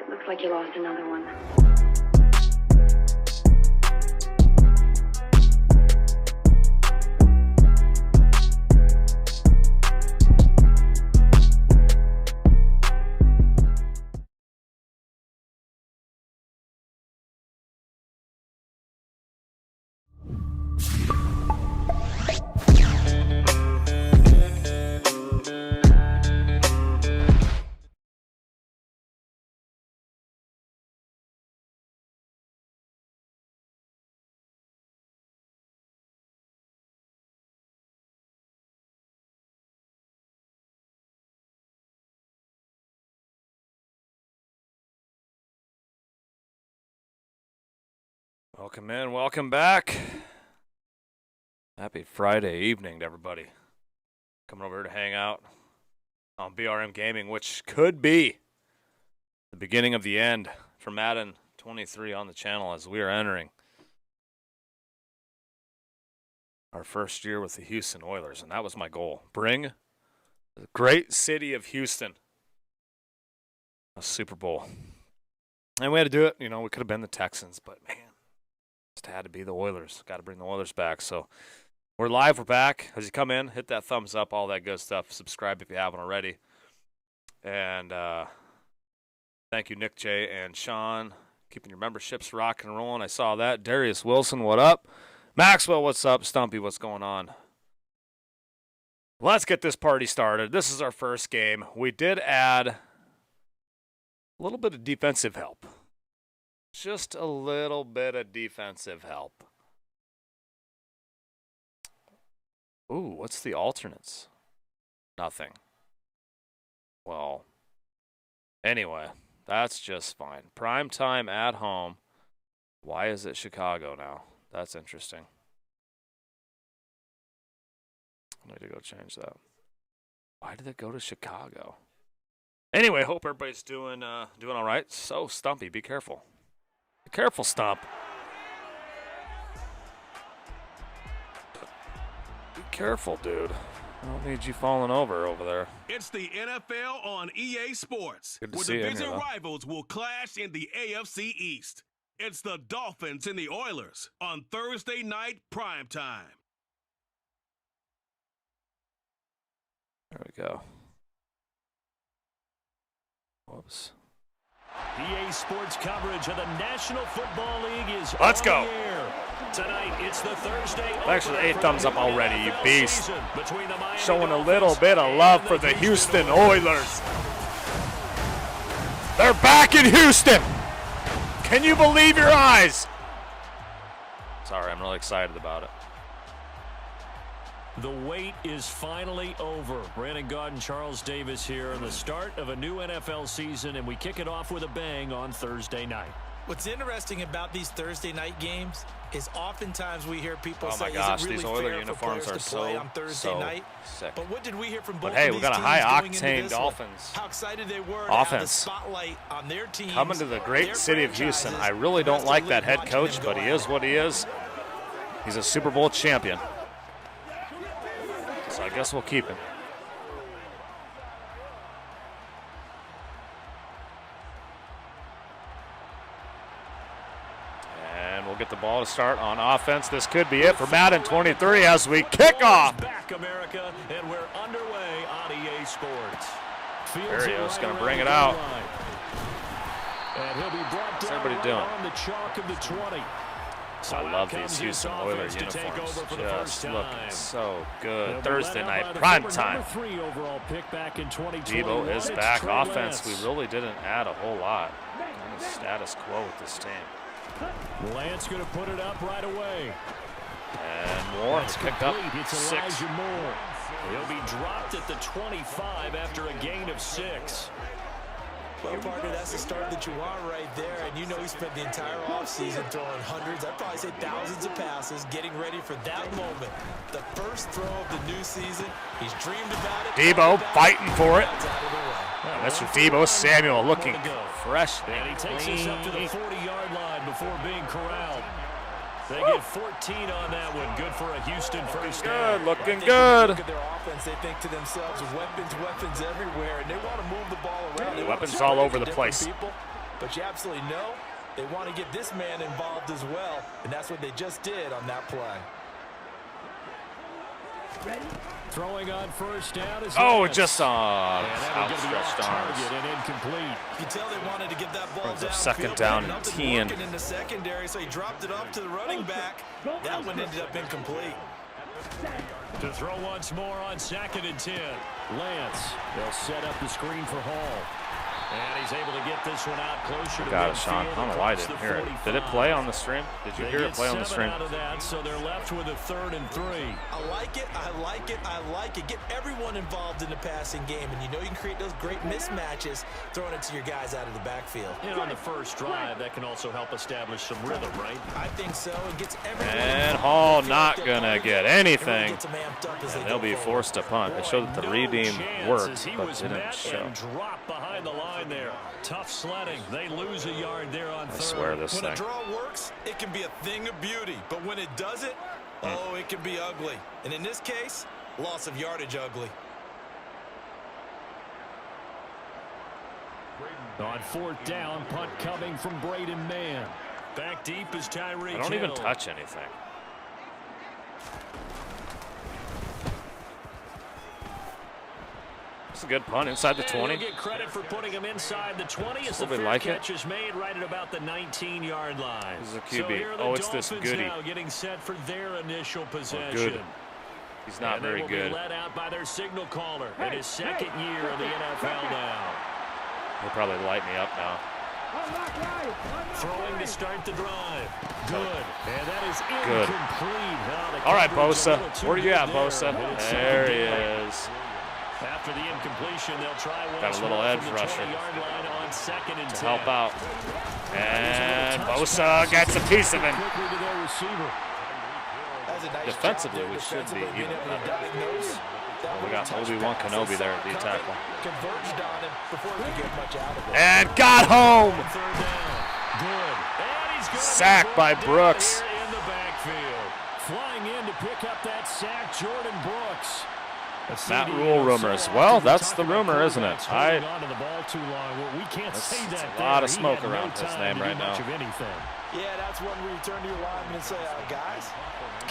Looks like you lost another one. Welcome in, welcome back. Happy Friday evening to everybody. Coming over here to hang out on BRM Gaming, which could be the beginning of the end for Madden 23 on the channel as we are entering our first year with the Houston Oilers, and that was my goal. Bring the great city of Houston a Super Bowl. And we had to do it. You know, we could have been the Texans, but man, just had to be the Oilers. Got to bring the Oilers back. So we're live. We're back. As you come in, hit that thumbs up, all that good stuff. Subscribe if you haven't already. And thank you, Nick J. and Sean, keeping your memberships rocking and rolling. I saw that. Darius Wilson, what up? Maxwell, what's up? Stumpy, what's going on? Let's get this party started. This is our first game. We did add a little bit of defensive help. Just a little bit of defensive help. Ooh, what's the alternates? Nothing. Well, anyway, that's just fine. Prime time at home. Why is it Chicago now? That's interesting. I need to go change that. Why did it go to Chicago? Anyway, hope everybody's doing all right. So, Stumpy, be careful. Be careful, Stump. Be careful, dude. I don't need you falling over there. It's the NFL on EA Sports, Good to where see you in division here, rivals will clash in the AFC East. It's the Dolphins and the Oilers on Thursday night primetime. There we go. Whoops. EA Sports coverage of the National Football League is Let's go. on the air. Tonight, it's the Thursday. Thanks for the 8 thumbs up already, you beast. Showing Showing a little bit of love for the Houston Oilers. They're back in Houston. Can you believe your eyes? Sorry, I'm really excited about it. The wait is finally over. Brandon Gaud and Charles Davis here on the start of a new NFL season, and we kick it off with a bang on Thursday night. What's interesting about these Thursday night games is oftentimes we hear people say, gosh, is it really these Oiler fair uniforms for are players to play so, on Thursday so night? sick. But what did we hear from both But hey, of we these got a teams going high into octane this one? Dolphins How excited they were offense. to have the spotlight on their teams. Coming to the great city of Houston. I really don't like that head coach, but he is what he is. He's a Super Bowl champion. So I guess we'll keep him. And we'll get the ball to start on offense. This could be it for Madden 23 as we kick off. Back, America, and we're underway on EA Sports. There he is, going to bring it out. And he'll be brought What's down everybody doing? on the chalk of the 20. I love these Houston Oilers uniforms. Just look so good. Thursday night, prime time. Debo is back. Offense, we really didn't add a whole lot. Kind of status quo with this team. Lance going to put it up right away. And Moore has picked up 6. Moore. He'll be dropped at the 25 after a gain of 6. Well, partner, that's the start that you want right there. And you know he spent the entire offseason throwing hundreds, I'd probably say thousands of passes, getting ready for that moment. The first throw of the new season. He's dreamed about it. Debo fighting for it. Mr. Debo Samuel looking fresh And he takes clean. us up to the 40-yard line before being corralled. They get 14 on that one. Good for a Houston first down. Looking good. Look at their offense. They think to themselves, weapons everywhere, and they want to move the ball around. Weapons all over the place. but you absolutely know they want to get this man involved as well, and that's what they just did on that play. Throwing on first down is just outstretched arms. And incomplete. You can tell they wanted to get that ball down. Second down and 10. In the secondary, so he dropped it off to the running back. That one ended up incomplete. To throw once more on 2nd and 10. Lance, they'll set up the screen for Hall. And he's able to get this one out closer to Got it, Sean. I don't know why I didn't hear it. Did it play on the stream? Did you hear it play on the stream? Out of that, so they're left with a 3rd and 3. I like it. I like it. I like it. Get everyone involved in the passing game, and you know you can create those great mismatches throwing it to your guys out of the backfield. And on the first drive, that can also help establish some rhythm, right? I think so. It gets everyone And involved. Hall not gonna get anything. Gets them amped up as And they they'll go be forward. forced to punt. It showed that the redeem worked, He but was didn't met show. and dropped behind the line there. Tough sledding. They lose a yard there on 3rd. I swear this When thing. a draw works, it can be a thing of beauty. But when it doesn't, oh, it can be ugly. And in this case, loss of yardage ugly. On 4th down, punt coming from Braden Mann. Back deep is Tyrel. I don't even touch anything. It's a good punt inside the 20. He'll get credit for putting him inside the 20 as the Probably fair like catch is made right at about the 19-yard line. This is a QB. So here are the Oh, it's this Dolphins Goody. now getting set for their initial possession. Good. He's not And very they will good. be let out by their signal caller in his 2nd year of the NFL now. He'll probably light me up now. Throwing to start the drive. Good. And that is Good. incomplete. All right, coverage a Bosa. little too Where are you good at, Bosa? And it's There he second down. is. After the incompletion, they'll try Got once a little more edge from the rusher 20-yard line on 2nd and to 10. help out. And Bosa gets a piece of him. Quickly to their receiver. That's a nice Defensively, job there, we should be defensively, being even able to better. diagnose that We got one-touch Obi-Wan pass. Kenobi there at D Covered, tackle. Converged on him before he could get much out of it. And got home. 3rd down. Good. And he's going to Sacked by Brooks. Here in the backfield. Flying in to pick up that sack, Jordan Brooks. Matt Rule rumors. Well, that's the rumor, isn't it? Holding on to the ball too long. Well, we can't say That's that. a lot of there. He smoke had no around his time name to do right much now. of anything. Yeah, that's one where you turn to your lineman and say, guys,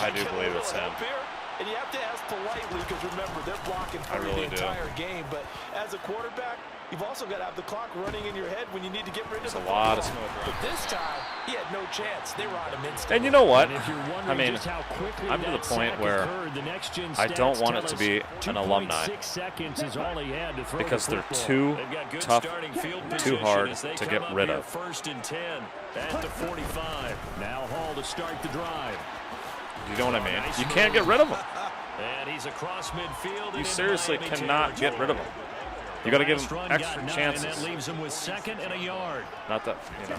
I do get a believe little it's him. help here? And you have to ask politely because remember, they're blocking for you really the do. entire game. But as a quarterback, you've also got to have the clock running in your head when you need to get rid of the a lot of football. smoke But around. this time, he had no chance. They were on him instantly. And you know what? And if you're I wondering mean, just how quickly I'm to the that point sack where occurred, the next gen I don't stats want it tell to us be an alumni 2.6 seconds is all he had to throw because the they're football. too They've got good tough, starting field too position hard as they to come get up rid here of. 1st and 10 at the 45. Now Hall to start the drive. You know what I mean? Nice You can't move. get rid of him. And he's across midfield. You and seriously into Miami cannot get rid of him. You got to give him extra And that chances. leaves him with 2nd and a yard. Not that, you know,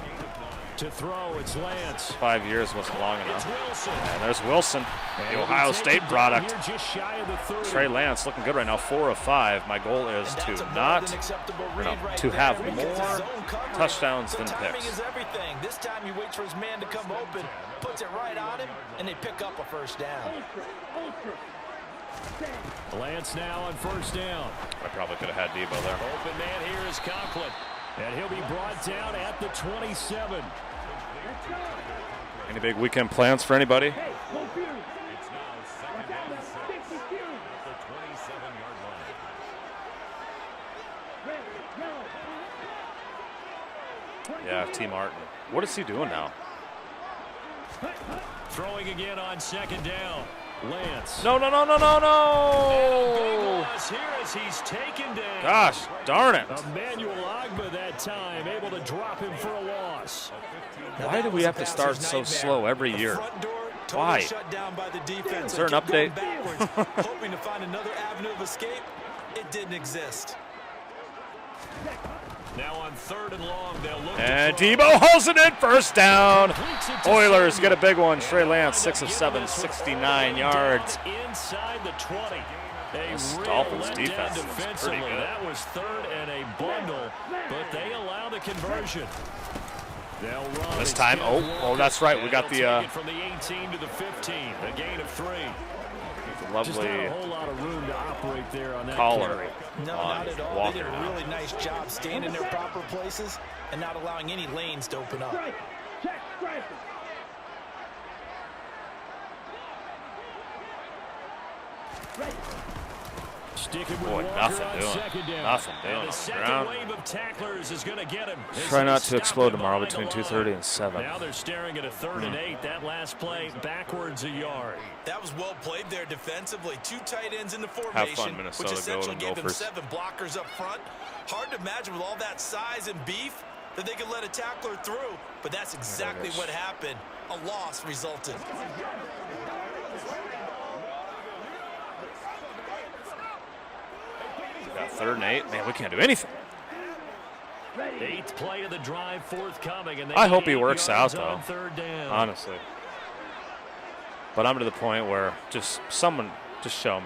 To throw, it's Lance. 5 years wasn't long It's enough. Wilson. And there's Wilson, And the he'll Ohio be State taken down product. here just shy of the 30. Trey Lance looking good right now, 4 of 5. My goal is And to that's a more not, than acceptable you know, read right to there have because more it's zone coverage. touchdowns So than timing picks. is everything. This time he waits for his man to come open, puts it right on him, and they pick up a 1st down. Lance now on 1st down. I probably could have had Debo there. Open man here is Conklin. And he'll be brought down at the 27. Any big weekend plans for anybody? Yeah, T. Martin. What is he doing now? Throwing again on 2nd down. Lance. No, no, no, no, no, no! Loss here as he's taken down. Gosh, darn it. Emmanuel Agba that time, able to drop him for a loss. Why do we have to start so slow every The year? front door totally Why? shut down by the defense. Is there an They kept going update? backwards, hoping to find another avenue of escape. It didn't exist. Now on 3rd and long, they'll look And to throw. Debo hauls it in, 1st down. Completes it to Oilers Samuel. get a big one. Trey And Lance, wind 6 of up 7, getting this one 69 all yards. down Inside the 20. This A real Dolphins letdown defense is pretty defensively. good. That was 3rd and a bundle, but they allow the conversion. They'll run. This It's time, Kenneth oh, that's right. We And got they'll the take it from the 18 to the 15, a gain of 3. Just not a whole lot of room to operate there on that collar. carry. No, not at all. They did a really nice job staying in their proper places and not allowing any lanes to open up. Sticking with Boy, Walker nothing on doing. second down. Nothing doing And on the the second ground. wave of tacklers is going to get him. Try not to Stop explode him tomorrow behind between the line. 2:30 and 7. Now they're staring at a 3rd and 8. That last play backwards a yard. That was well played there defensively. 2 tight ends in the Have formation, fun, Minnesota. which essentially Go gave them Gophers. 7 blockers up front. Hard to imagine with all that size and beef that they could let a tackler through, but that's exactly what happened. A loss resulted. We got 3rd and 8. Man, we can't do anything. 8th play of the drive forthcoming. And they I hope need he 8 works yards out, on though. 3rd down. Honestly. But I'm to the point where someone just show me.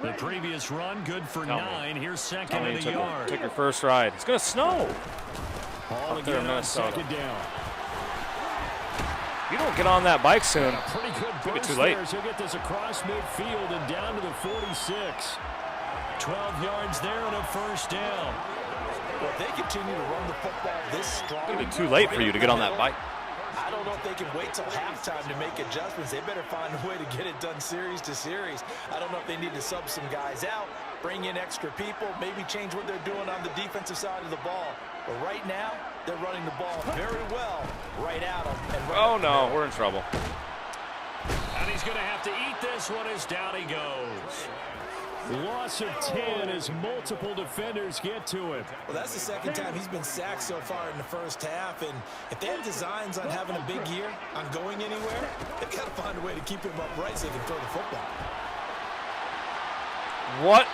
The previous run, good for 9. Here's second and a yard. Took your first ride. It's going to snow. Ball Up there in again on Minnesota. 2nd down. You don't get on that bike soon. Pretty good Could be burst too late. there. So he'll get this across midfield and down to the 46. 12 yards there and a first down. Well, if they continue to run the football this strong, It'd be too late for you to get on that bike. I don't know if they can wait till halftime to make adjustments. They better find a way to get it done series to series. I don't know if they need to sub some guys out, bring in extra people, maybe change what they're doing on the defensive side of the ball. But right now, they're running the ball very well right at them. And right Oh, no, we're in trouble. And he's going to have to eat this one as down he goes. Loss of 10 as multiple defenders get to him. Well, that's the second time he's been sacked so far in the first half. And if they have designs on having a big year, on going anywhere, they've got to find a way to keep him upright so they can throw the football. What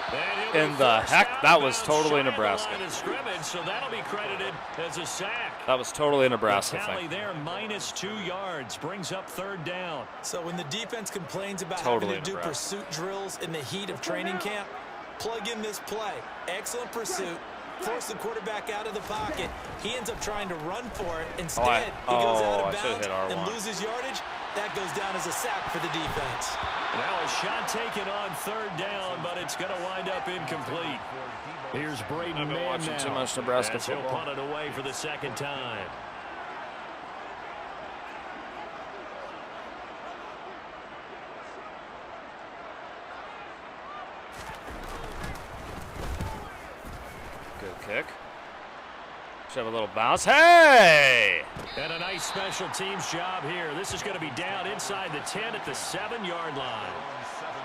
in the heck? That was totally Nebraska. So that'll be credited as a sack. That was totally a Nebraska tally thing. there, -2 yards, brings up third down. So when the defense complains about Totally having to do Nebraska. pursuit drills in the heat of training camp, plug in this play. Excellent pursuit. Force the quarterback out of the pocket. He ends up trying to run for it. Instead, he goes out I of should've bounds hit R1. and loses yardage. That goes down as a sack for the defense. Now a shot taken on third down, but it's going to wind up incomplete. Here's Braden I've been Mann watching now. too much Nebraska As he'll football. punt it away for the second time. Good kick. Should have a little bounce. Hey! And a nice special teams job here. This is going to be down inside the 10 at the 7-yard line.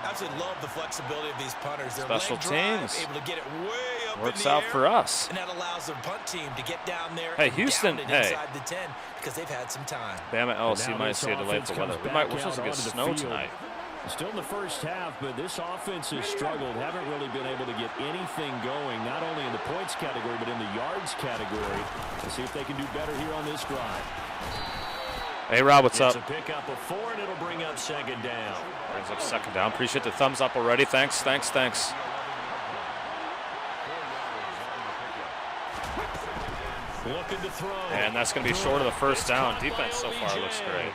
Absolutely love the flexibility of these punters. Their Special leg drive, teams. able to get it way up Works in the out air, for us. and that allows their punt team to get down there. Hey, and Houston, down it hey. inside the 10 because they've had some time. Bama LSU Now might this see a delay offense for weather. comes We're back supposed to out get onto the snow field. tonight. Still in the first half, but this offense has struggled. Haven't really been able to get anything going, not only in the points category, but in the yards category. Let's see if they can do better here on this drive. Hey, Rob, what's It's up? a pickup of 4, and it'll bring up second down. Brings up second down. Appreciate the thumbs up already. Thanks, thanks, thanks. Looking to throw. And that's going to be short of the first down. Defense so far looks great.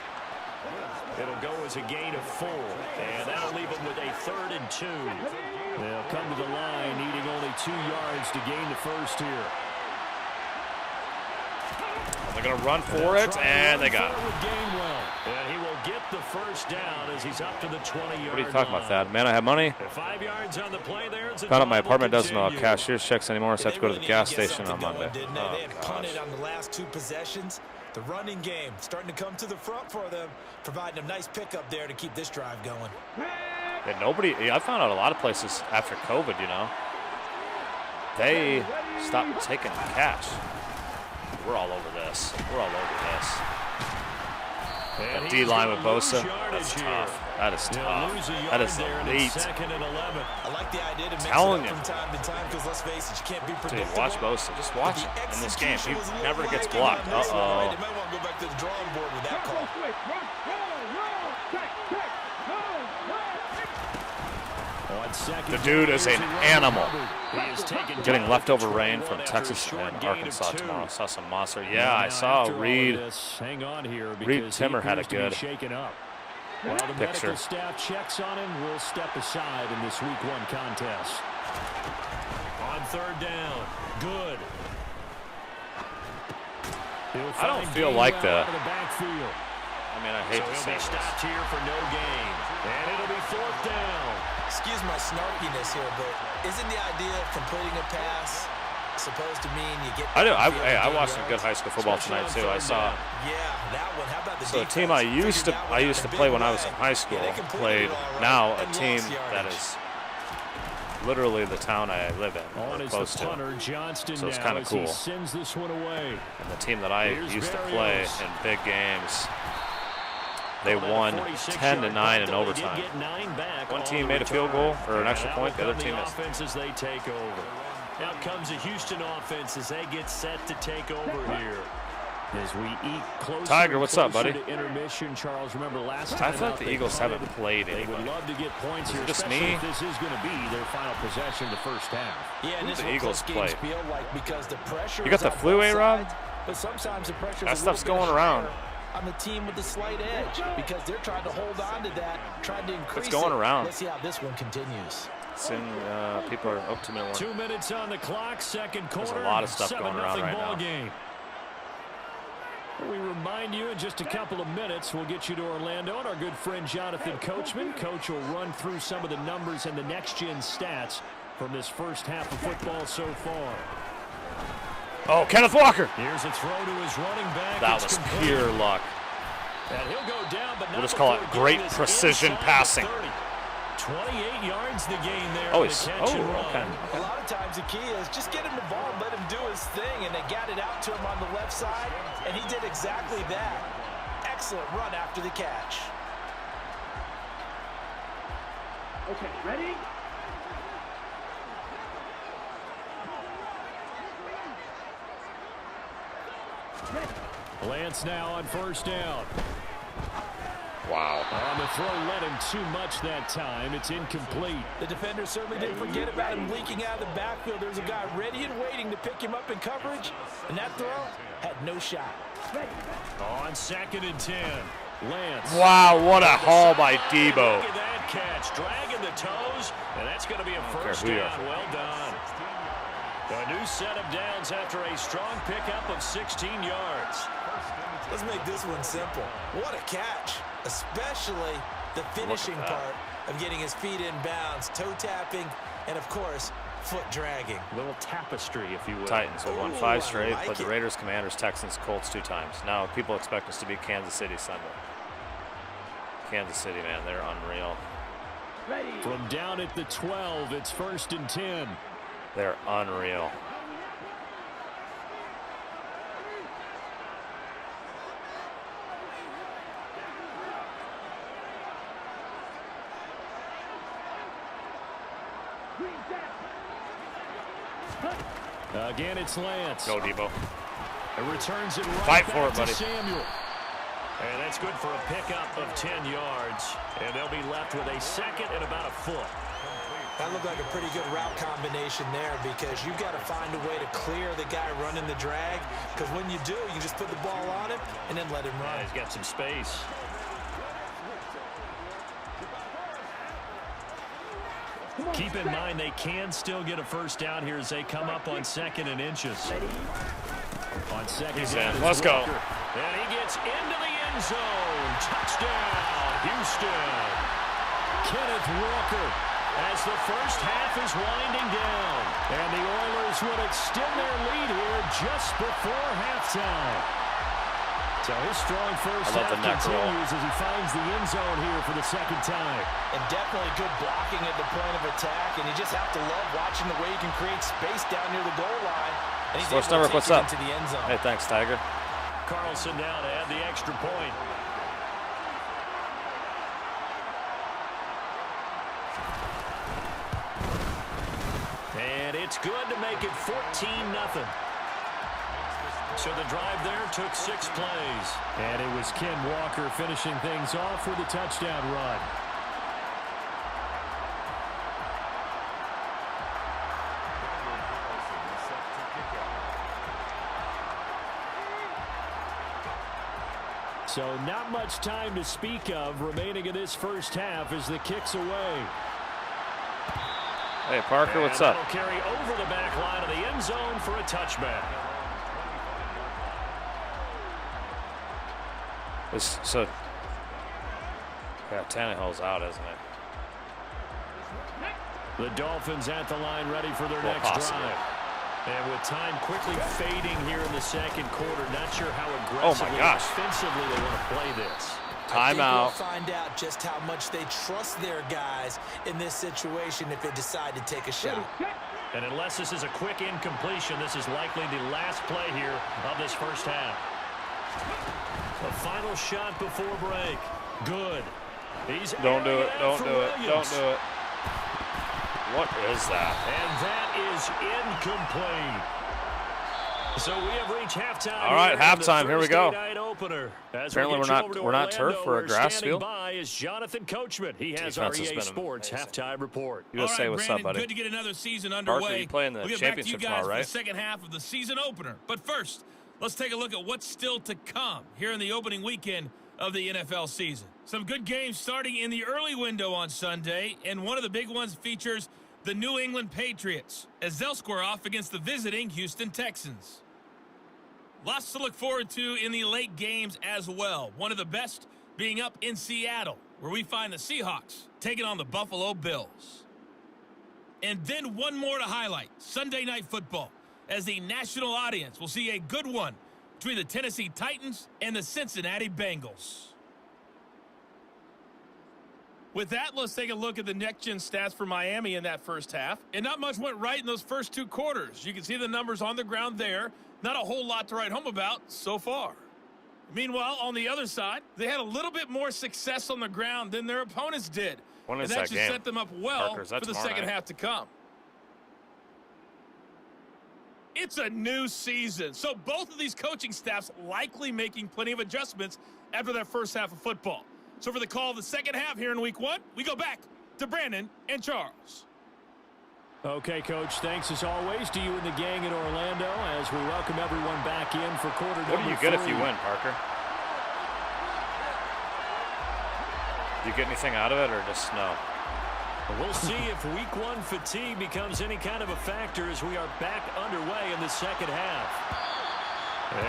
It'll go as a gain of 4, and that'll leave them with a 3rd and 2. They'll come to the line, needing only 2 yards to gain the first here. They're going to run for it, and they got it. And he will get the first down as he's up to the 20-yard line. What are you talking about, Thad? Man, I have money. 5 yards on the play there. Found out my apartment doesn't allow cashier's checks anymore, so I have to go to the gas station on Monday. They had punted on the last 2 possessions. The running game starting to come to the front for them, providing a nice pickup there to keep this drive going. Yeah, I found out a lot of places after COVID, you know, they stopped taking cash. We're all over this. We're all over this. That D-line with Bosa, that's tough. That is tough. That is elite. I like the idea to mix it Telling up you. from time to time because let's face it, you can't be predictable. Dude, watch Bosa. Just watch him in this game. He never gets blocked. They might Uh-oh. want to go back to the drawing board with that call. The dude is an animal. Getting Getting leftover rain from Texas and Arkansas tomorrow. Saw some monster. Yeah, I saw Reed. Reed Timmer had a good While the picture. medical staff checks on him, we'll step aside in this week 1 contest. On 3rd down, good. I don't feel like the. I mean, I hate to So say he'll be this. stopped here for no gain. And it'll be 4th down. Excuse my snarkiness here, but isn't the idea of completing a pass supposed to mean you get... I do. downfield Hey, I and watched some gain good high school football tonight too. I saw. Yeah, that one. How about the So the defense? team I used to Figured that one out play a when big I was in way. high school Yeah, they completed played it all right now a and team lost that yardage. is literally the town I live in On or is close the to. punter, Johnston, So it's now kinda as cool. he sends this one away. And the team that I Here's used to Barrios. play in big games, they won 10-9 in overtime. One team made a field goal or an extra point, the other team missed. Offenses they take over. Now comes the Houston offense as they get set to take over here. As we eat closer Tiger, and what's up, closer buddy? to intermission, Charles, remember last I time feel like out the they Eagles haven't punted. played They would anybody. love to get points Is here, it just especially me? if this is going to be their final possession of the first half. Yeah, and Who this the is what Eagles close games play? feel like because the pressure You got is the on flu, both A-Rob? sides, but sometimes the pressure That stuff's going around. on the team with the slight edge because they're trying to hold on to that, trying to increase It's going it. around. Let's see how this one continues. Soon, people are up to me. 2 minutes on the clock, second quarter. There's a lot of stuff going around right now. Game. We remind you in just a couple of minutes, we'll get you to Orlando and our good friend Jonathan Coachman. Coach will run through some of the numbers and the next-gen stats from this first half of football so far. Oh, Kenneth Walker. Here's a throw to his running back. That was pure luck. And he'll go down, but we'll just call it great precision passing. 28 yards the gain there. Oh, okay. A lot of times the key is just get him the ball and let him do his thing, and they got it out to him on the left side, and he did exactly that. Excellent run after the catch. Okay, ready? Lance now on first down. Wow. On the throw led him too much that time. It's incomplete. The defender certainly didn't forget about him leaking out of the backfield. There's a guy ready and waiting to pick him up in coverage, and that throw had no shot. On 2nd and 10, Lance. Wow, what a haul by Debo. Look at that catch, dragging the toes, and that's going to be a first down. Well done. A new set of downs after a strong pickup of 16 yards. Let's make this one simple. What a catch, especially the finishing part of getting his feet in bounds, toe tapping, and of course, foot dragging. A little tapestry, if you will. Titans have won 5 straight, but the Raiders, Commanders, Texans, Colts 2 times. Now people expect us to be Kansas City Sunday. Kansas City, man, they're unreal. From down at the 12, it's 1st and 10. They're unreal. Again, it's Lance. Go, Debo. It returns it right Fight back for it, to buddy. Samuel. And that's good for a pickup of 10 yards. And they'll be left with a second and about a foot. That looked like a pretty good route combination there because you've got to find a way to clear the guy running the drag, because when you do, you just put the ball on him and then let him run. Yeah, he's got some space. Keep in mind they can still get a first down here as they come up on 2nd and inches. On 2nd down, let's go. And he gets into the end zone. Touchdown, Houston. Kenneth Walker as the first half is winding down. And the Oilers would extend their lead here just before halftime. So his strong first half continues as he finds the end zone here for the 2nd time. And definitely good blocking at the point of attack, and you just have to love watching the way you can create space down near the goal line. And he's able to take it into the end zone. Hey, thanks, Tiger. Carlson now to add the extra point. And it's good to make it 14-0. So the drive there took 6 plays. And it was Ken Walker finishing things off with a touchdown run. So not much time to speak of remaining in this first half as the kick's away. Hey, Parker, what's up? That'll carry over the back line of the end zone for a touchback. So, yeah, Tannehill's out, isn't it? The Dolphins at the line ready for their next drive. And with time quickly fading here in the 2nd quarter, not sure how aggressively offensively they want to play this. Timeout. We'll find out just how much they trust their guys in this situation if they decide to take a shot. And unless this is a quick incompletion, this is likely the last play here of this first half. The final shot before break. Good. Don't do it. Don't do it. Don't do it. What is that? And that is incomplete. So we have reached halftime. All right, halftime. Here we go. Apparently we're not turf for a grass field. By is Jonathan Coachman. He has our EA Sports halftime report. USA, what's Brandon, up, buddy? Good to get another season underway. Parker, you playing the championship tomorrow, right? For the second half of the season opener. But first, let's take a look at what's still to come here in the opening weekend of the NFL season. Some good games starting in the early window on Sunday, and one of the big ones features the New England Patriots as they'll square off against the visiting Houston Texans. Lots to look forward to in the late games as well. One of the best being up in Seattle, where we find the Seahawks taking on the Buffalo Bills. And then one more to highlight, Sunday Night Football, as the national audience will see a good one between the Tennessee Titans and the Cincinnati Bengals. With that, let's take a look at the next-gen stats for Miami in that first half. And not much went right in those first two quarters. You can see the numbers on the ground there. Not a whole lot to write home about so far. Meanwhile, on the other side, they had a little bit more success on the ground than their opponents did. When is and that that should game? set them up well Parker, for the second half to come. It's a new season, so both of these coaching staffs likely making plenty of adjustments after that first half of football. So for the call of the second half here in week one, we go back to Brandon and Charles. Okay, Coach, thanks as always to you and the gang in Orlando as we welcome everyone back in for quarter number 3. What do you get if you win, Parker? Do you get anything out of it or just no? We'll see if week one fatigue becomes any kind of a factor as we are back underway in the second half.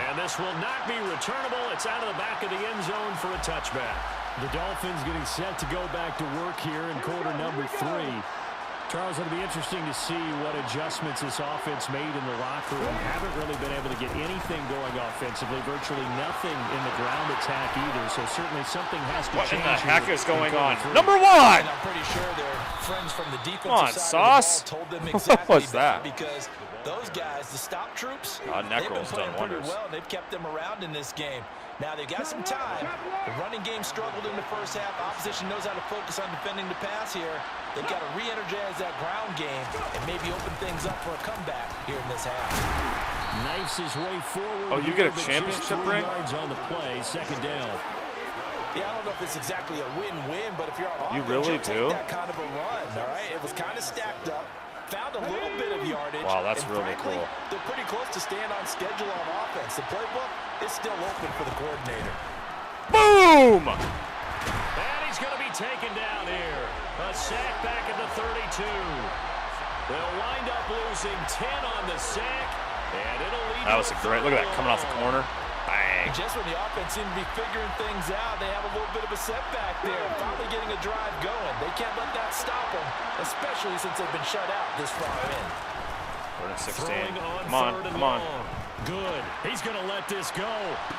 And this will not be returnable. It's out of the back of the end zone for a touchback. The Dolphins getting set to go back to work here in quarter number 3. Charles, it'll be interesting to see what adjustments this offense made in the locker room. Haven't really been able to get anything going offensively. Virtually nothing in the ground attack either. So certainly something has to change. What in the heck is going on? Three. Number 1! And I'm pretty sure their friends from the defensive side of the ball told them exactly What's that? Because those guys, the stop troops, God, they've been Necro's playing done pretty wonders. well. They've kept them around in this game. Now, they've got some time. The running game struggled in the first half. Opposition knows how to focus on defending the pass here. They've got to re-energize that ground game and maybe open things up for a comeback here in this half. Knifes his way forward. Oh, you get a championship ring? Yards on the play, second down. Yeah, I don't know if it's exactly a win-win, but if you're on You offense, really you'll do? take that kind of a run, all right? It was kind of stacked up. Found a little bit of yardage. Wow, that's and really frankly, cool. They're pretty close to staying on schedule on offense. The playbook is still open for the coordinator. Boom! And he's going to be taken down here. A sack back at the 32. They'll wind up losing 10 on the sack, and it'll lead. That was a great, look at that coming off the corner. Bang. And just when the offense seemed to be figuring things out, they have a little bit of a setback there. Finally getting a drive going. They can't let that stop them, especially since they've been shut out this far in. We're in 16. Throwing on Come on, third and come on. long. Good. He's going to let this go.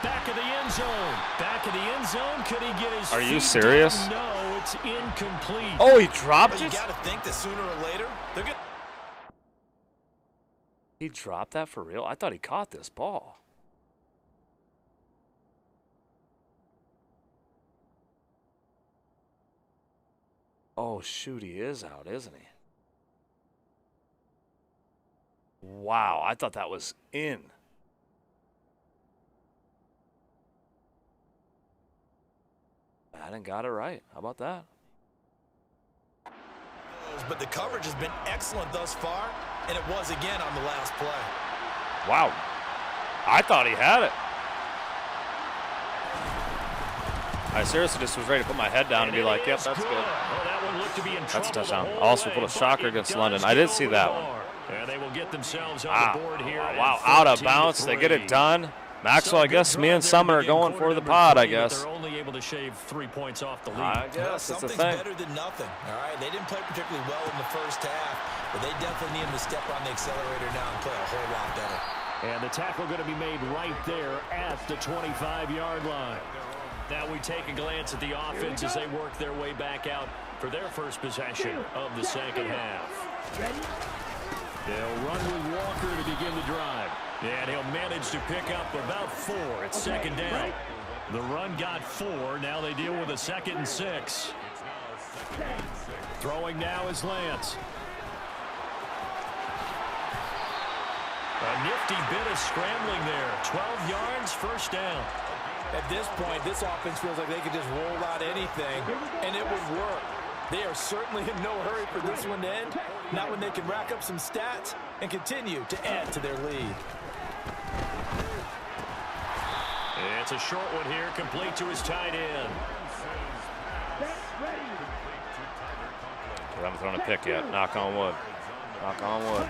Back of the end zone. Back of the end zone. Could he get his Are you feet serious? down? No, it's incomplete. Oh, he dropped But you it? got to think that sooner or later, they're going to... He dropped that for real? I thought he caught this ball. Oh, shoot, he is out, isn't he? Wow, I thought that was in. Madden got it right. How about that? But the coverage has been excellent thus far, and it was again on the last play. Wow. I thought he had it. I seriously just was ready to put my head down and be like, yep, that's good. Oh, that one looked to be in That's trouble a touchdown. the whole Also way, put a but shocker it against does London. get I did see over that the one. bar. And they will get themselves on Wow. the board here. Wow, at out of 13-3. bounds. They get it done. Maxwell, I So guess good me and drive there Summer to are begin going quarter for the number pod, I 3, but guess. They're only able to shave 3 points off the lead. I guess that's the Something's thing. better than nothing, all right? They didn't play particularly well in the first half, but they definitely need them to step on the accelerator now and play a whole lot better. And the tackle going to be made right there at the 25-yard line. Now we take a glance at the offense as they work their way back out for their first possession of the second half. They'll run with Walker to begin the drive. And he'll manage to pick up about 4 at second down. The run got 4. Now they deal with a 2nd and 6. Throwing now is Lance. A nifty bit of scrambling there. 12 yards, first down. At this point, this offense feels like they could just roll out anything, and it would work. They are certainly in no hurry for this one to end, not when they can rack up some stats and continue to add to their lead. It's a short one here, complete to his tight end. We haven't thrown a pick yet. Knock on wood. Knock on wood.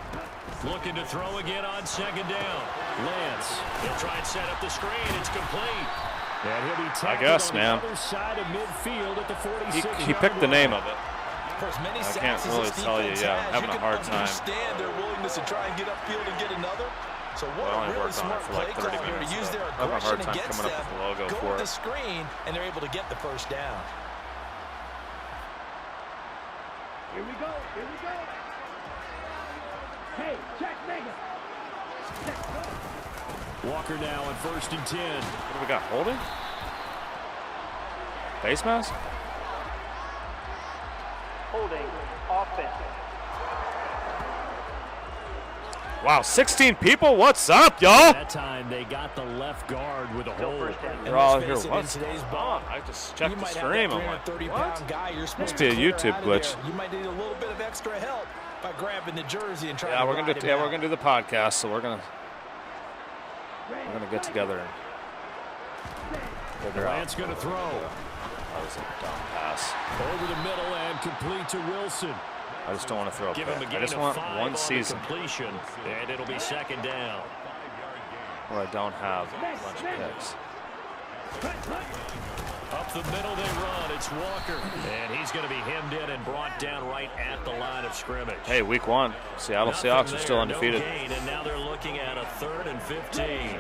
Looking to throw again on second down. Lance, he'll try and set up the screen. It's complete. And he'll be tackled on the other side of midfield at the 46. He picked the name of it. Many I can't really tell you. Yeah, I'm having a hard time. Understand their willingness to try and get upfield and get another. So what a really smart play call here to use their aggression against them. Go with the screen, and they're able to get the first down. Here we go. Here we go. Hey, check Mega. Walker now on 1st and 10. What do we got? Holding? Face mask? Holding. Offense. Wow, 16 people? What's up, y'all? That time they got the left guard with a hold. They're all here. What's going on? I just checked the stream. I'm like, what? Must be a YouTube glitch. You might need a little bit of extra help by grabbing the jersey and trying Yeah, to we're gonna do the podcast, so we're gonna get together and figure out. Lance gonna throw. That was a dumb pass. Over the middle and complete to Wilson. I just don't want to throw a Give pick. him a I gain just of want 5 one on season completion, and it'll be second down. where I don't have a bunch of picks. Up the middle they run. It's Walker, and he's going to be hemmed in and brought down right at the line of scrimmage. Hey, week 1, Seattle Seahawks are still undefeated. No gain, and now they're looking at a 3rd and 15.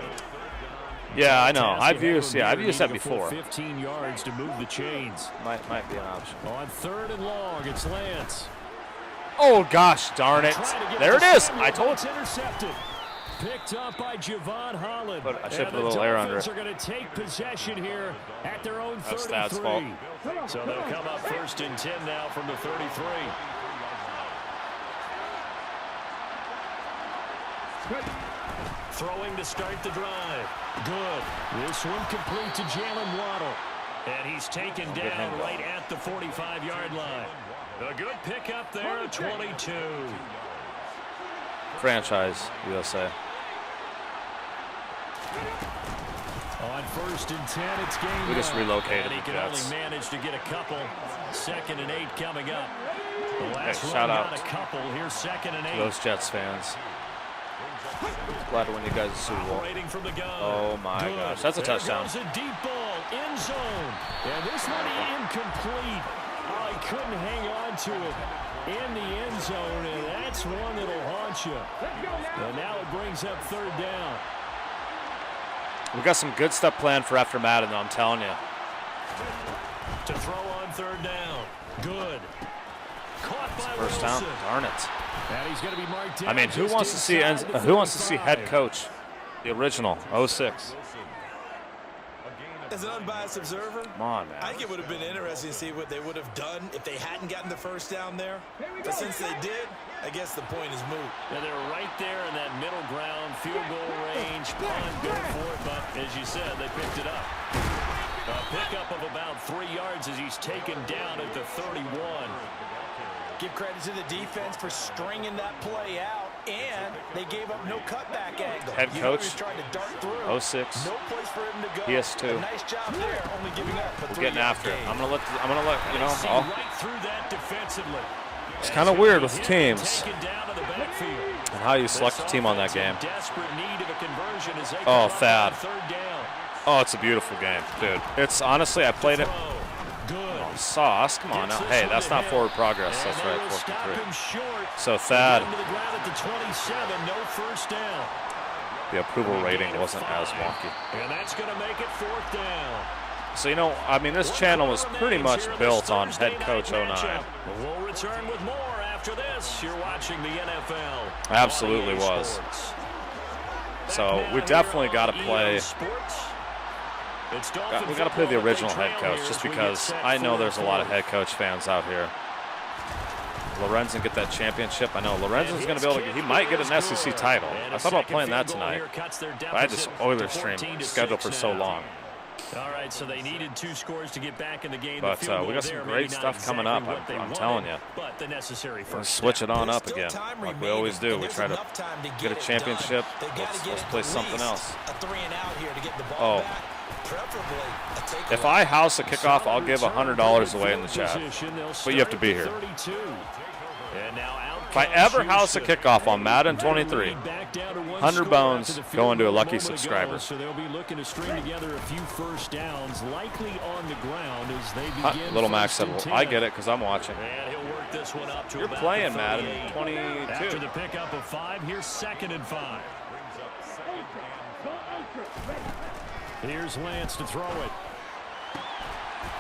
Yeah, I know. I've used that before. 15 yards to move the chains. Might be an option. On 3rd and long, it's Lance. Oh gosh, darn it! There it is. I told you. Intercepted. Picked up by Javon Holland. But I should put a little air under it. The Dolphins are going to take possession here at their own 33. That's Thad's fault. So they'll come up 1st and 10 now from the 33. Throwing to start the drive. Good. This one complete to Jalen Waddle. And he's taken down right at the 45-yard line. A good pickup there at 22. Franchise, USA. On 1st and 10, it's game. We just relocated and he the can Jets. only manage to get a couple. 2nd and 8 coming up. The last shout out got a couple. Here's 2nd and 8. Those Jets fans. Glad to win you guys a Super Bowl. From the gun. Oh my gosh, that's a touchdown. Goes a deep ball, end zone, and this one incomplete. Oh, he couldn't hang on to it in the end zone, and that's one that'll haunt you. And now it brings up 3rd down. We got some good stuff planned for after Madden, though, I'm telling you. To throw on 3rd down. Good. Caught by First down. Darn it. And he's going to be marked down. I mean, who wants to see head coach, the original 06? As an unbiased observer, Come on, man. I think it would have been interesting to see what they would have done if they hadn't gotten the first down there. But since they did, I guess the point is moot. And they're right there in that middle ground, field goal range, punt, go for it, but as you said, they picked it up. A pickup of about 3 yards as he's taken down at the 31. Give credit to the defense for stringing that play out, and they gave up no cutback angle. Head coach, trying to dart through. 06. No place for him to go. PS2. A nice job there, only giving up a We're getting after it. I'm gonna let you know. Right through that defensively. It's kind of weird with teams and how you select a team on that game. Oh, Thad. Oh, it's a beautiful game, dude. It's honestly, I played it. Oh, Sauce, come on now. Hey, that's not forward progress. That's right, 4th and 3. So Thad, the approval rating wasn't as wonky. And that's going to make it 4th down. So, you know, I mean, this channel was pretty much built on head coach 09. We'll return with more after this. You're watching the NFL. Absolutely was. So we definitely got to play. We got to play the original head coach, just because I know there's a lot of head coach fans out here. Lorenzen get that championship. I know Lorenzen's going to be able to. He might get an SEC title. I thought about playing that tonight. But I had this Oilers stream scheduled for so long. All right, so they needed 2 scores to get back in the game. But we got some great stuff coming up. I'm telling you. But the necessary Let's switch it on up again, like we always do. We try to get a championship. Let's play something else. A 3 and out here to get the ball Oh, back. Preferably a takeaway. If I house a kickoff, I'll give $100 away in the chat. But you have to be here. If I ever house a kickoff on Madden 23, 100 bones going to a lucky subscriber. So they'll be looking to string together a few first downs, likely on the ground as they begin. Little Max said, well, I get it because I'm watching. And he'll work this one up to You're about playing the Madden 38. 22. After the pickup of 5, here's 2nd and 5. Here's Lance to throw it.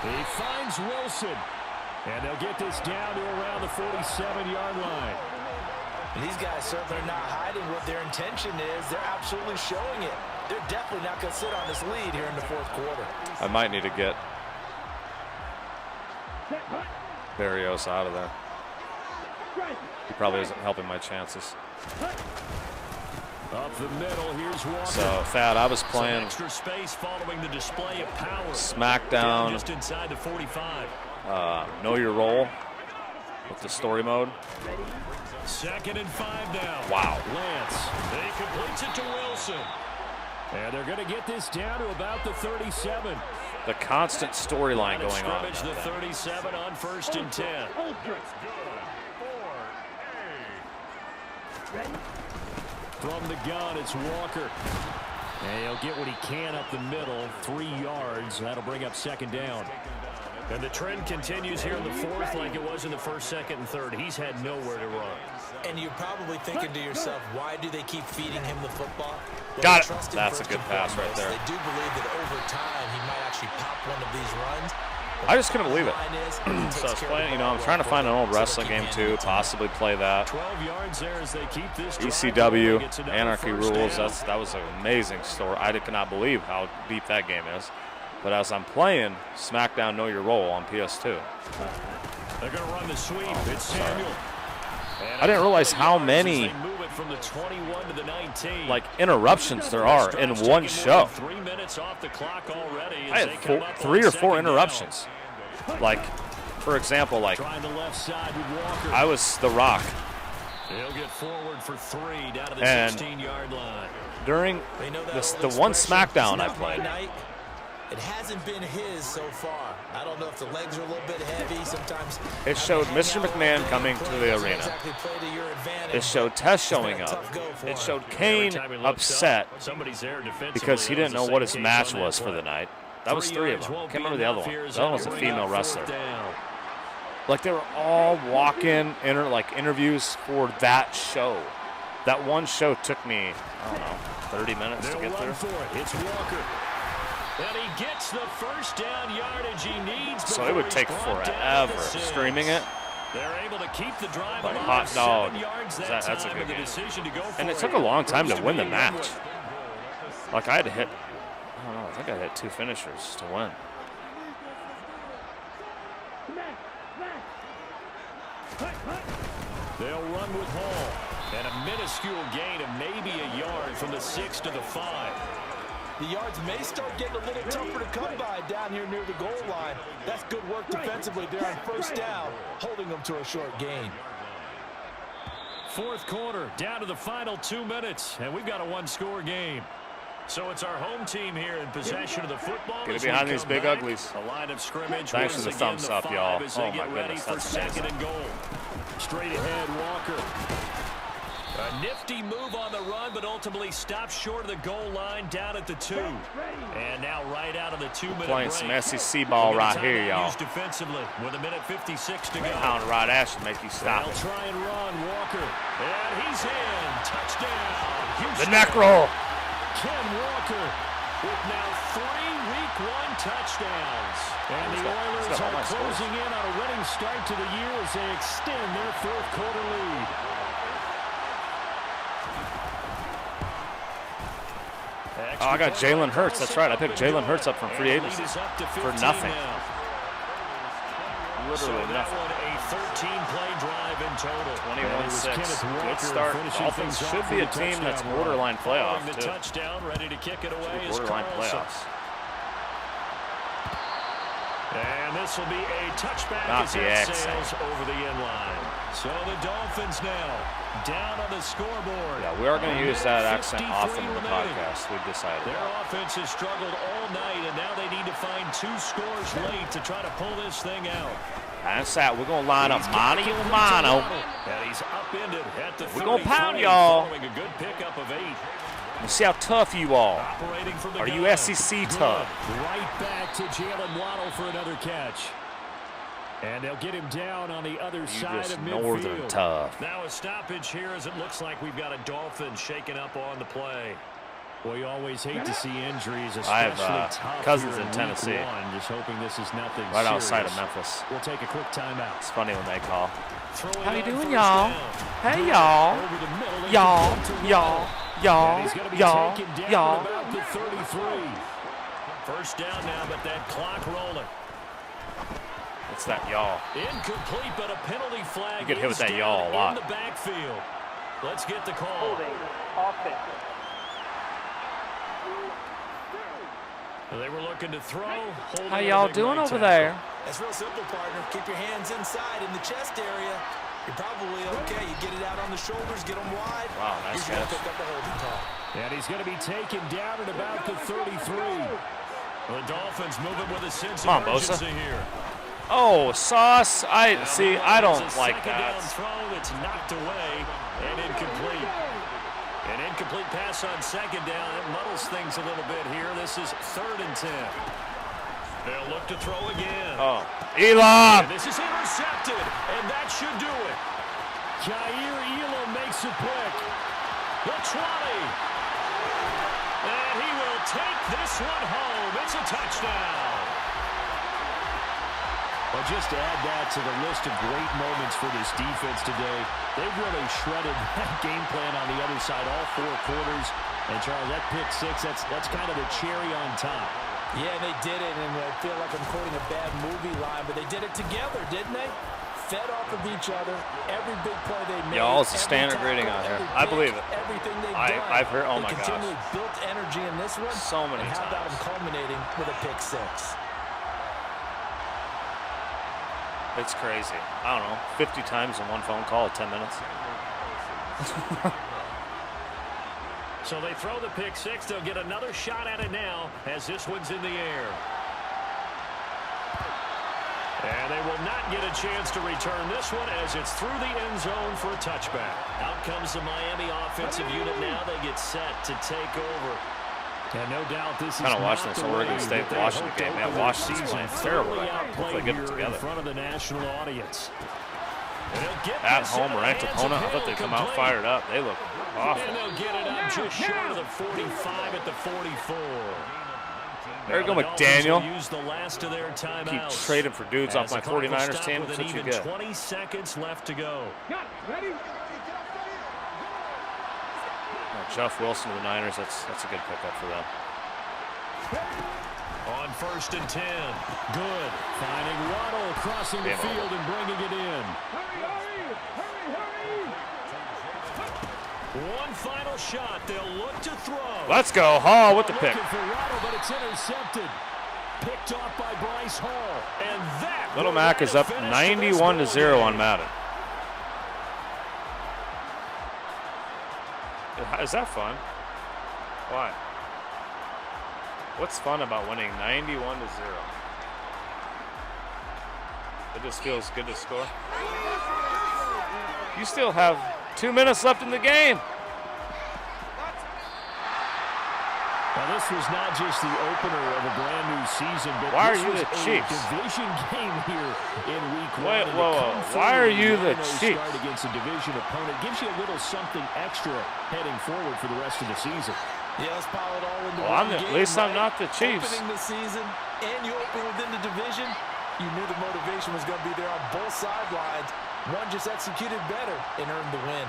He finds Wilson. And they'll get this down to around the 47-yard line. These guys certainly are not hiding what their intention is. They're absolutely showing it. They're definitely not going to sit on this lead here in the 4th quarter. I might need to get Barrios out of there. He probably isn't helping my chances. Up the middle, here's Walker. So, Thad, I was playing extra space following the display of power. Smackdown. Just inside the 45. Know your role with the story mode. 2nd and 5 now. Wow. Lance. He completes it to Wilson. And they're going to get this down to about the 37. The constant storyline going on. The 37 on 1st and 10. From the gun, it's Walker. And he'll get what he can up the middle, 3 yards. That'll bring up 2nd down. And the trend continues here in the 4th like it was in the 1st, 2nd, and 3rd. He's had nowhere to run. And you're probably thinking to yourself, why do they keep feeding him the football? Well, Got it. That's a good pass right there. They do believe that over time he might actually pop one of these runs. I just couldn't believe it. So I was playing, I'm trying to find an old wrestling game too, possibly play that. 12 yards there as they keep this ECW, Anarchy Rules, that was an amazing story. I cannot believe how deep that game is. But as I'm playing SmackDown Know Your Role on PS2. They're going to run the sweep. It's Samuel. I didn't realize how many from the 21 to the 19. like interruptions there are in one show. 3 minutes off the clock already. I had 3 or 4 interruptions. Like, for example, like I was The Rock. He'll get forward for 3 down to the 16-yard line. During the one SmackDown I played, it hasn't been his so far. I don't know if the legs are a little bit heavy. Sometimes it showed Mr. McMahon coming to the arena. It showed Test showing up. It showed Kane upset because he didn't know what his match was for the night. That was 3 of them. I can't remember the other one. That one was a female wrestler. Like, they were all walk-in interviews for that show. That one show took me, I don't know, 30 minutes to get there. It's Walker. And he gets the first down yardage he needs. So it would take forever streaming it. They're able to keep the drive like Hot Dog. That's a good game. And it took a long time to win the match. Like, I had to hit, I don't know, I think I hit 2 finishers to win. They'll run with Hall. And a minuscule gain of maybe a yard from the 6 to the 5. The yards may start getting a little tougher to come by down here near the goal line. That's good work defensively there on 1st down, holding them to a short gain. 4th quarter, down to the final 2 minutes, and we've got a 1-score game. So it's our home team here in possession of the football. Get behind these big uglies. A line of scrimmage. Thanks for the thumbs up, y'all. Oh my goodness, that's 2nd and goal. Straight ahead, Walker. A nifty move on the run, but ultimately stops short of the goal line down at the 2. And now right out of the 2-minute playing break. some SEC ball right here, y'all. Defensively with 1:56 to go. Pound right ass to make you stop They'll it. try and run, Walker. And he's in. Touchdown. Houston. The neck roll. Ken Walker with now 3 Week 1 touchdowns. And the Oilers are closing in on a winning start to the year as they extend their 4th quarter lead. Oh, I got Jalen Hurts. That's right. I picked Jalen Hurts up from free agency for nothing. Literally nothing. A 13-play drive in total. 21-6. Good start. Dolphins should be a team that's borderline playoff, The too. touchdown, ready to kick it away. Borderline playoffs. And this will be a touchback Not as the it accent. sails over the end line. So the Dolphins now down on the scoreboard. Yeah, we are going to use that accent 53 often in the remaining. podcast. We've decided. Their offense has struggled all night, and now they need to find 2 scores late to try to pull this thing out. That's that. We're going to line up mano a mano. And he's upended at the We're gonna 33, pound y'all. following a good pickup of 8. Let's see how tough you are. Operating from the Are you gun. SEC tough? Right back to Jalen Waddle for another catch. And they'll get him down on the other You side just of northern midfield. tough. Now a stoppage here as it looks like we've got a Dolphin shaking up on the play. Well, you always hate to see injuries, especially I have tough cousins here in week Tennessee. 1. Just hoping this is nothing Right serious. outside of Memphis. We'll take a quick timeout. It's funny when they call. Throwing How you on doing, first y'all? down. Hey, y'all. Over the middle, Y'all, incomplete to y'all, Waddle. y'all, And he's gonna be y'all, taken down y'all. at about the 33. First down now, but that clock rolling. It's that y'all. Incomplete, but a penalty flag. You get hit with is that y'all a down lot. in the backfield. Let's get the call. Holding. Offense. They were looking to throw. How y'all doing over there? That's real simple, partner. Keep your hands inside in the chest area. You're probably okay. You get it out on the shoulders, get them wide. Wow, nice You're going catch. to pick up a holding call. And he's going to be taken down at about the 33. The Dolphins moving with a sense Come of on, Bosa. urgency here. Oh, Sauce. I don't It's a like second down that. throw that's knocked away and incomplete. An incomplete pass on second down. It muddles things a little bit here. This is 3rd and 10. They'll look to throw again. Oh, Elam. And this is intercepted, and that should do it. Jair Elam makes a pick. The 20. And he will take this one home. It's a touchdown. Well, just to add that to the list of great moments for this defense today, they've really shredded that game plan on the other side all 4 quarters. And, Charles, that pick 6, that's kind of the cherry on top. Yeah, they did it, and I feel like I'm quoting a bad movie line, but they did it together, didn't they? Fed off of each other. Every big play they made. Y'all, it's a every standard tackle, grading out here. every I pick, believe it. Everything they've I- done. I've heard- oh They my gosh. continually built energy in this one. So many and how about times. them culminating with a pick 6? It's crazy. I don't know, 50 times in one phone call, 10 minutes. So they throw the pick 6. They'll get another shot at it now as this one's in the air. And they will not get a chance to return this one as it's through the end zone for a touchback. Out comes the Miami offensive unit now. They get set to take over. And no doubt this is Kinda watching not this the Oregon way State that they Washington hoped game. to Man, open their Washington's season. playing terrible Thoroughly right now. Hopefully outplayed they get it here together. in front of the national audience. And they'll get At this home, into the ranked hands opponent. of I thought they'd come out Hill, fired up. They look and awful. they'll get it up just short of the 45 at the 44. There you go, Now the Dolphins McDaniel. will use the last of their timeouts. Keep trading for dudes off As my the clock will 49ers stop team. with That's an what you even get. 20 seconds left to go. Ready? Jeff Wilson to the Niners. That's a good pickup for them. On 1st and 10. Good. Finding Waddle crossing the Game field over. and bringing it in. One final shot. They'll look to throw. Let's go. Hall with the pick. Looking for Waddle, but it's intercepted. Picked off by Bryce Hall. And that Little will Mac write is a up finish to this 91-0 ball on game. Madden. Is that fun? Why? What's fun about winning 91-0? It just feels good to score. You still have 2 minutes left in the game. Now, this was not just the opener of a brand new season, but Why are this you was the a Chiefs? division game here in week 1. Wait, And to whoa, come whoa. Why forward are you with the 1-0 Chiefs? start against a division opponent gives you a little something extra heading forward for the rest of the season. Yeah, let's pile it all into Well, one at game, least I'm right? not the Chiefs. Opening the season, and you open within the division, you knew the motivation was going to be there on both sidelines. One just executed better and earned the win.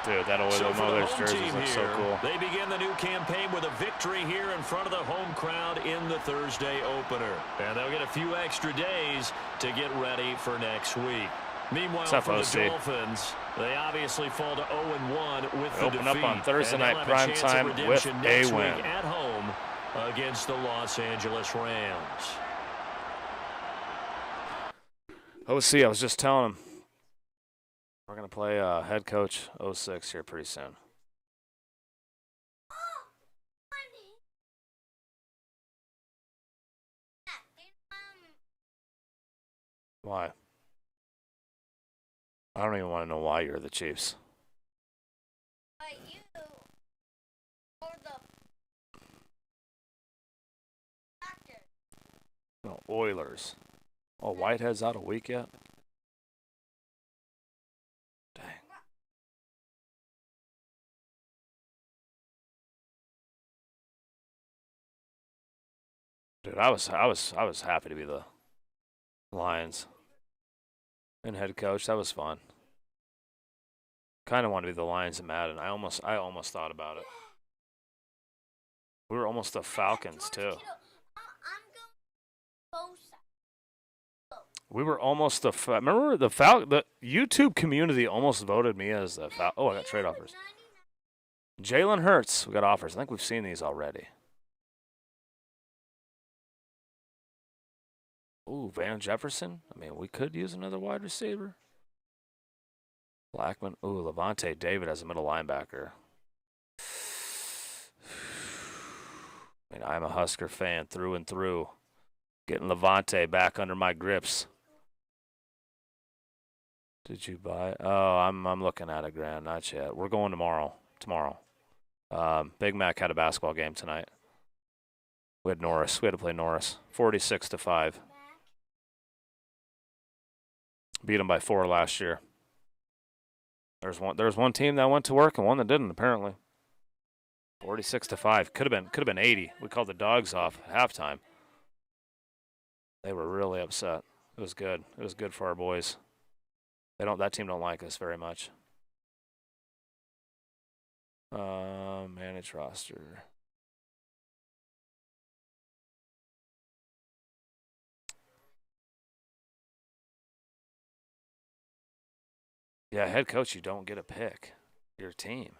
Dude, that So for the OILERS home jerseys team look so here, cool. they begin the new campaign with a victory here in front of the home crowd in the Thursday opener. And they'll get a few extra days to get ready for next week. Meanwhile, What's up, for the OC? Dolphins, they obviously fall to 0-1 with They the open up defeat. on Thursday And they'll night have a chance of primetime with redemption a next win. week at home against the Los Angeles Rams. OC, I was just telling him we're going to play head coach 06 here pretty soon. Why? I don't even want to know why you're the Chiefs. But you or the Packers. No, Oilers. Oh, Whitehead's out a week yet? Dang. Dude, I was happy to be the Lions and head coach. That was fun. Kind of wanted to be the Lions in Madden. I almost thought about it. We were almost the Falcons too. We were almost the. Remember the The YouTube community almost voted me as the. Oh, I got trade offers. Jalen Hurts. We got offers. I think we've seen these already. Ooh, Van Jefferson. I mean, we could use another wide receiver. Blackman. Ooh, Levante David as a middle linebacker. I mean, I'm a Husker fan through and through. Getting Levante back under my grips. Did you buy? Oh, I'm looking at it, Grant. Not yet. We're going tomorrow. Big Mac had a basketball game tonight. We had Norris. We had to play Norris. 46-5. Beat them by 4 last year. There's one team that went to work and one that didn't, apparently. 46-5. Could have been 80. We called the dogs off at halftime. They were really upset. It was good. It was good for our boys. That team don't like us very much. Manage roster. Yeah, head coach, you don't get a pick. Your team.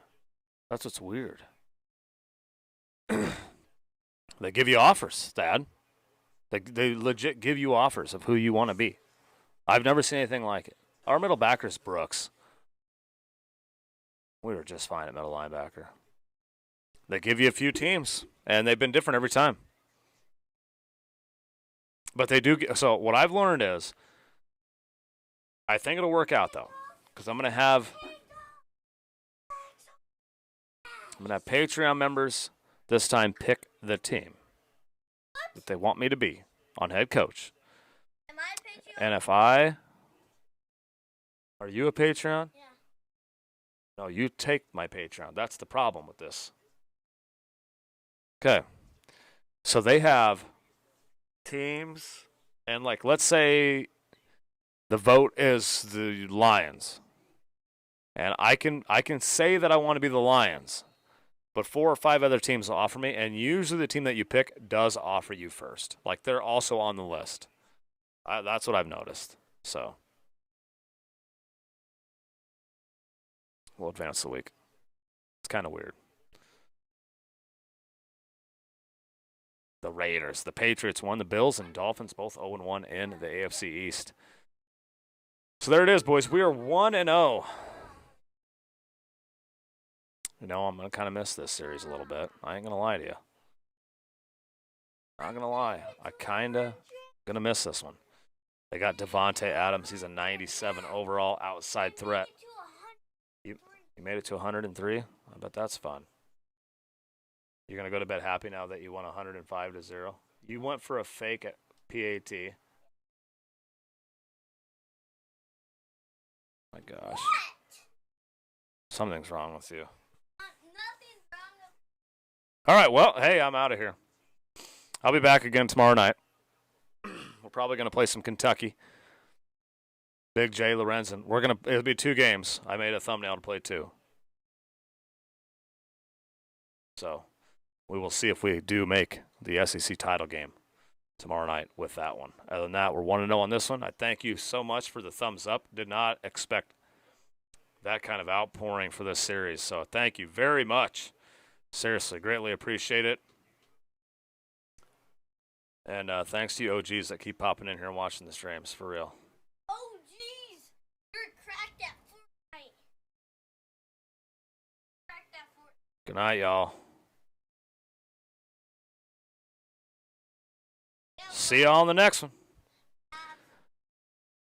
That's what's weird. They give you offers, Dad. They legit give you offers of who you want to be. I've never seen anything like it. Our middle backer's Brooks. We were just fine at middle linebacker. They give you a few teams, and they've been different every time. But they do. So what I've learned is, I think it'll work out though, because I'm gonna have Patreon members this time pick the team that they want me to be on head coach. Am I a Patreon? And if are you a Patreon? Yeah. No, you take my Patreon. That's the problem with this. Okay. So they have teams, and like, let's say the vote is the Lions. And I can say that I want to be the Lions, but 4 or 5 other teams will offer me, and usually the team that you pick does offer you first. Like, they're also on the list. That's what I've noticed. So we'll advance the week. It's kind of weird. The Raiders. The Patriots won. The Bills and Dolphins both 0-1 in the AFC East. So there it is, boys. We are 1-0. You know, I'm going to kind of miss this series a little bit. I ain't going to lie to you. Not going to lie. I kind of going to miss this one. They got Devontae Adams. He's a 97 overall outside threat. You made it to 103? I bet that's fun. You're going to go to bed happy now that you won 105-0. You went for a fake at PAT. My gosh. Something's wrong with you. Nothing's wrong with All right, well, hey, I'm out of here. I'll be back again tomorrow night. We're probably going to play some Kentucky. Big J. Lorenzen. It'll be 2 games. I made a thumbnail to play 2. So we will see if we do make the SEC title game tomorrow night with that one. Other than that, we're 1-0 on this one. I thank you so much for the thumbs up. Did not expect that kind of outpouring for this series. So thank you very much. Seriously, greatly appreciate it. And thanks to you OGs that keep popping in here and watching the streams, for real. Oh, Good night, y'all. See y'all on the next one.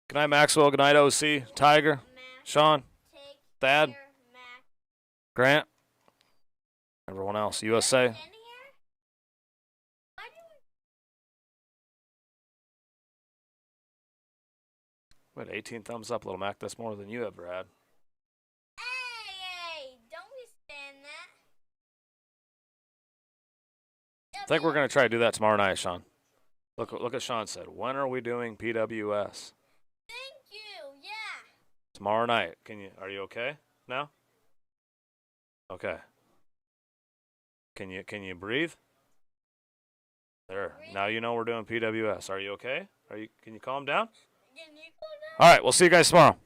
Good night, Maxwell. Good night, OC. Tiger. Sean. Thad. Grant. Everyone else. USA. We had 18 thumbs up, Little Mac. That's more than you ever had. Hey, don't we stand that? I think we're going to try to do that tomorrow night, Sean. Look what Sean said. When are we doing PWS? Thank you, yeah. Tomorrow night. Are you okay now? Okay. Can you breathe? There. Now you know we're doing PWS. Are you okay? Can you calm down? Can you go down? All right, we'll see you guys tomorrow.